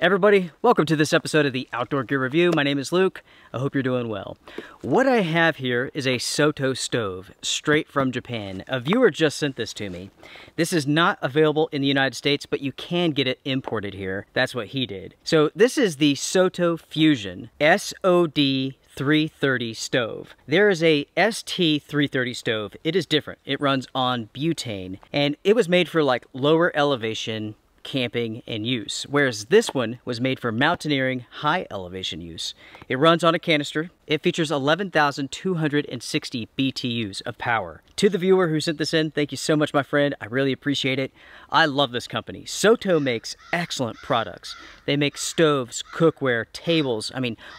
Everybody, welcome to this episode of the Outdoor Gear Review. My name is Luke. I hope you're doing well. What I have here is a Soto stove, straight from Japan. A viewer just sent this to me. This is not available in the United States, but you can get it imported here. That's what he did. So this is the Soto Fusion SOD 330 stove. There is a ST-330 stove. It is different. It runs on butane, and it was made for like lower elevation camping and use, whereas this one was made for mountaineering, high elevation use. It runs on a canister. It features 11,260 BTUs of power. To the viewer who sent this in, thank you so much, my friend. I really appreciate it. I love this company. Soto makes excellent products. They make stoves, cookware, tables,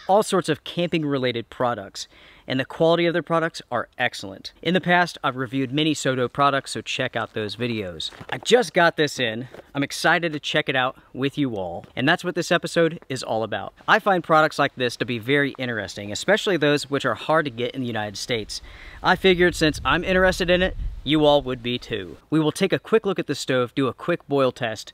all sorts of camping related products. And the quality of their products are excellent. In the past, I've reviewed many Soto products, so check out those videos. I just got this in. I'm excited to check it out with you all, and that's what this episode is all about. I find products like this to be very interesting, especially those which are hard to get in the United States. I figured since I'm interested in it, you all would be too. We will take a quick look at the stove, do a quick boil test,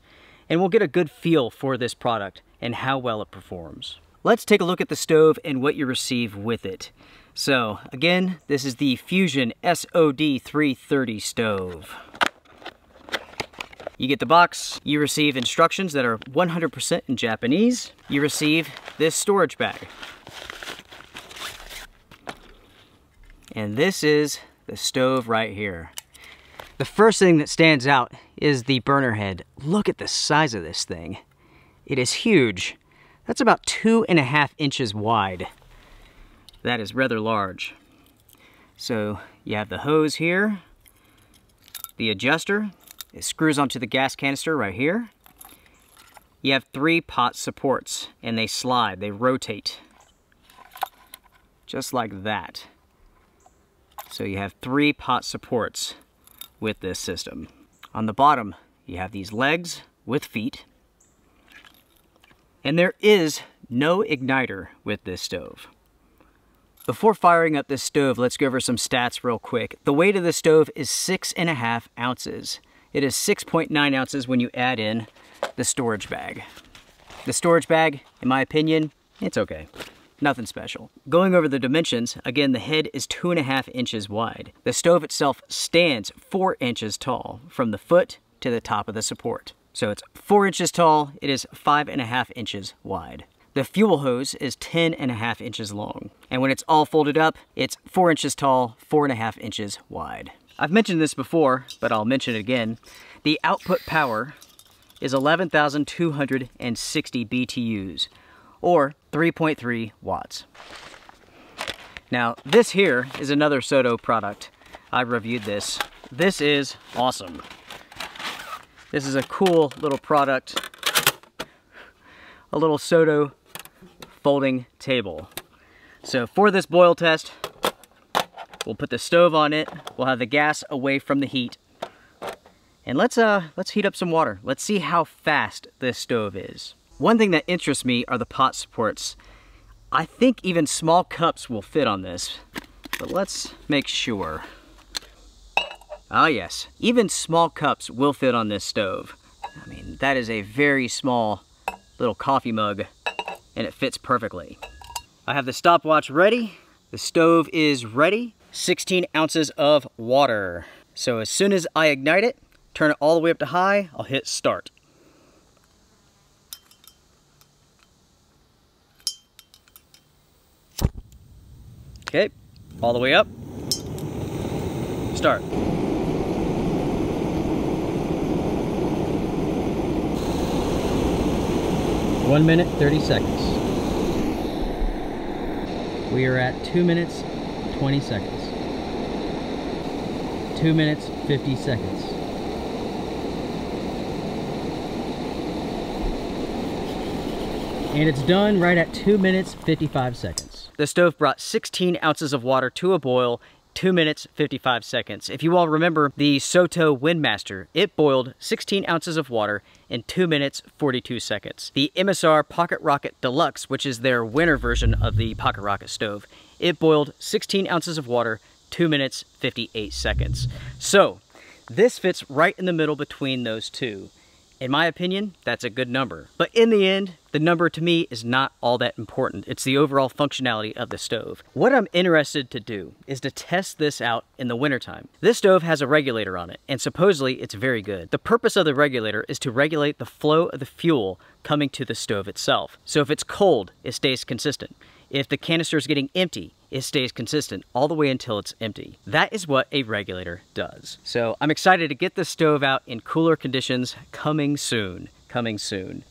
and we'll get a good feel for this product and how well it performs. Let's take a look at the stove and what you receive with it. So, again, this is the Fusion SOD 330 stove. You get the box, you receive instructions that are 100% in Japanese. You receive this storage bag. And this is the stove right here. The first thing that stands out is the burner head. Look at the size of this thing. It is huge. That's about 2.5 inches wide. That is rather large. So you have the hose here, the adjuster, it screws onto the gas canister right here. You have 3 pot supports, and they slide, they rotate, just like that. So you have 3 pot supports with this system. On the bottom, you have these legs with feet, and there is no igniter with this stove. Before firing up this stove, let's go over some stats real quick. The weight of the stove is 6.5 ounces. It is 6.9 ounces when you add in the storage bag. The storage bag, in my opinion, it's okay. Nothing special. Going over the dimensions, again, the head is 2.5 inches wide. The stove itself stands 4 inches tall from the foot to the top of the support. So it's 4 inches tall, it is 5.5 inches wide. The fuel hose is 10.5 inches long. And when it's all folded up, it's 4 inches tall, 4.5 inches wide. I've mentioned this before, but I'll mention it again. The output power is 11,260 BTUs, or 3.3 watts. Now, this here is another Soto product. I reviewed this. This is awesome. This is a cool little product. A little Soto folding table. So for this boil test, we'll put the stove on it. We'll have the gas away from the heat. And let's heat up some water. Let's see how fast this stove is. One thing that interests me are the pot supports. I think even small cups will fit on this, but let's make sure. Ah yes, even small cups will fit on this stove. That is a very small little coffee mug, and it fits perfectly. I have the stopwatch ready. The stove is ready. 16 ounces of water. So as soon as I ignite it, turn it all the way up to high, I'll hit start. Okay, all the way up. Start. One minute, 30 seconds. We are at 2 minutes, 20 seconds. 2 minutes, 50 seconds. And it's done right at 2 minutes, 55 seconds. The stove brought 16 ounces of water to a boil, 2 minutes, 55 seconds. If you all remember the Soto Wind Master, it boiled 16 ounces of water in 2 minutes, 42 seconds. The MSR Pocket Rocket Deluxe, which is their winter version of the Pocket Rocket stove, it boiled 16 ounces of water, 2 minutes, 58 seconds. So, this fits right in the middle between those two. In my opinion, that's a good number. But in the end, the number to me is not all that important. It's the overall functionality of the stove. What I'm interested to do is to test this out in the wintertime. This stove has a regulator on it, and supposedly it's very good. The purpose of the regulator is to regulate the flow of the fuel coming to the stove itself. So if it's cold, it stays consistent. If the canister is getting empty, it stays consistent all the way until it's empty. That is what a regulator does. So I'm excited to get this stove out in cooler conditions coming soon.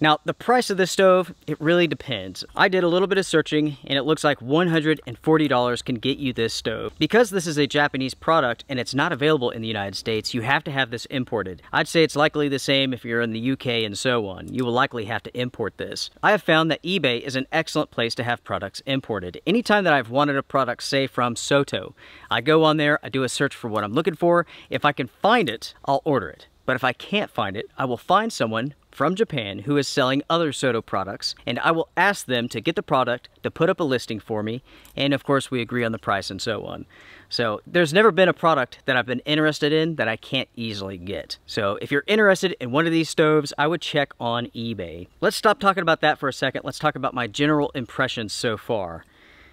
Now, the price of this stove, it really depends. I did a little bit of searching and it looks like $140 can get you this stove. Because this is a Japanese product and it's not available in the United States, you have to have this imported. I'd say it's likely the same if you're in the UK and so on. You will likely have to import this. I have found that eBay is an excellent place to have products imported. Anytime that I've wanted a product, say from Soto, I go on there, I do a search for what I'm looking for. If I can find it, I'll order it. But if I can't find it, I will find someone from Japan who is selling other Soto products, and I will ask them to get the product, to put up a listing for me, and of course we agree on the price and so on. So there's never been a product that I've been interested in that I can't easily get. So if you're interested in one of these stoves, I would check on eBay. Let's stop talking about that for a second. Let's talk about my general impressions so far.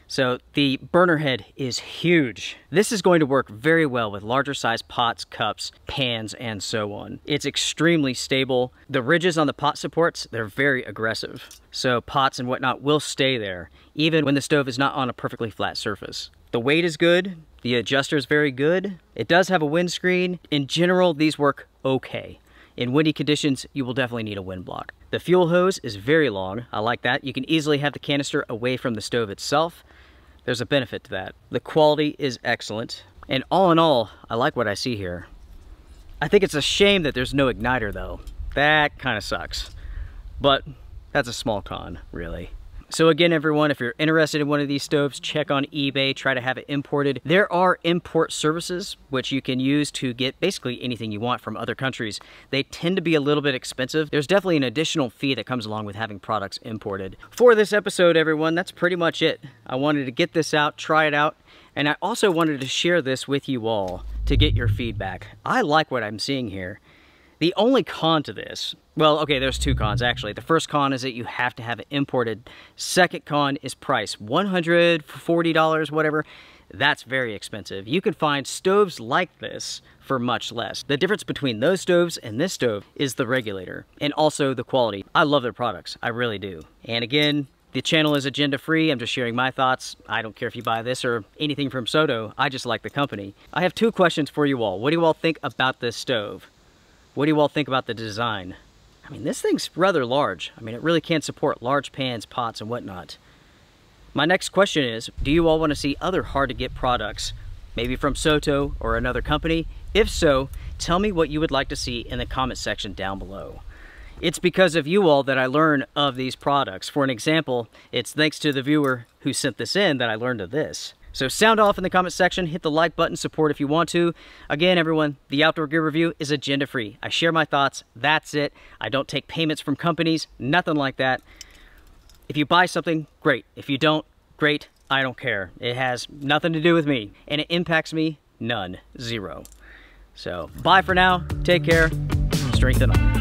So the burner head is huge. This is going to work very well with larger size pots, cups, pans, and so on. It's extremely stable. The ridges on the pot supports, they're very aggressive. So pots and whatnot will stay there, even when the stove is not on a perfectly flat surface. The weight is good. The adjuster is very good. It does have a windscreen. In general, these work okay. In windy conditions, you will definitely need a wind block. The fuel hose is very long. I like that. You can easily have the canister away from the stove itself. There's a benefit to that. The quality is excellent. And all in all, I like what I see here. I think it's a shame that there's no igniter though. That kind of sucks. But that's a small con, really. So again, everyone, if you're interested in one of these stoves, check on eBay, try to have it imported. There are import services which you can use to get basically anything you want from other countries. They tend to be a little bit expensive. There's definitely an additional fee that comes along with having products imported. For this episode, everyone, that's pretty much it. I wanted to get this out, try it out, and I also wanted to share this with you all to get your feedback. I like what I'm seeing here. The only con to this, well, okay, there's two cons actually. The first con is that you have to have it imported. Second con is price, $140, whatever. That's very expensive. You can find stoves like this for much less. The difference between those stoves and this stove is the regulator and also the quality. I love their products, I really do. And again, the channel is agenda free. I'm just sharing my thoughts. I don't care if you buy this or anything from Soto. I just like the company. I have two questions for you all. What do you all think about this stove? What do you all think about the design? I mean, this thing's rather large. I mean, it really can support large pans, pots, and whatnot. My next question is, do you all want to see other hard-to-get products, maybe from Soto or another company? If so, tell me what you would like to see in the comment section down below. It's because of you all that I learn of these products. For an example, it's thanks to the viewer who sent this in that I learned of this. So sound off in the comment section, hit the like button, support if you want to. Again, everyone, the Outdoor Gear Review is agenda free. I share my thoughts, that's it. I don't take payments from companies, nothing like that. If you buy something, great. If you don't, great, I don't care. It has nothing to do with me, and it impacts me, none, zero. So bye for now, take care, strength and honor.